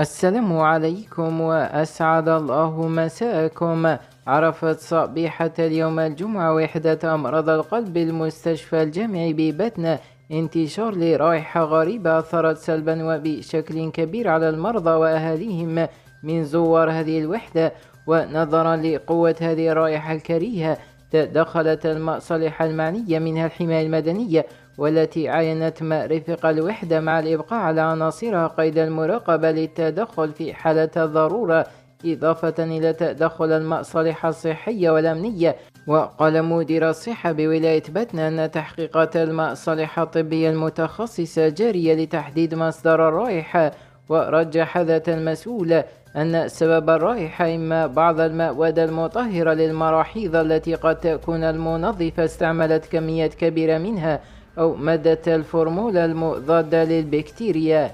السلام عليكم وأسعد الله مساءكم. عرفت صبيحة اليوم الجمعة وحدة أمراض القلب المستشفى الجامعي ببتنة انتشار لرائحة غريبة أثرت سلبا وبشكل كبير على المرضى وأهاليهم من زوار هذه الوحدة. ونظرا لقوة هذه الرائحة الكريهة تدخلت المصالح المعنية منها الحماية المدنية، والتي عاينت مرافق الوحدة مع الإبقاء على عناصرها قيد المراقبة للتدخل في حالة الضرورة، إضافة إلى تدخل المصالح الصحية والأمنية. وقال مدير الصحة بولاية بتنة أن تحقيقات المصالح الطبية المتخصصة جارية لتحديد مصدر الرائحة، ورجح ذات المسؤول أن سبب الرائحة إما بعض المواد المطهرة للمراحيض التي قد تكون المنظفة استعملت كميات كبيرة منها، أو مادة الفورمولا المضادة للبكتيريا.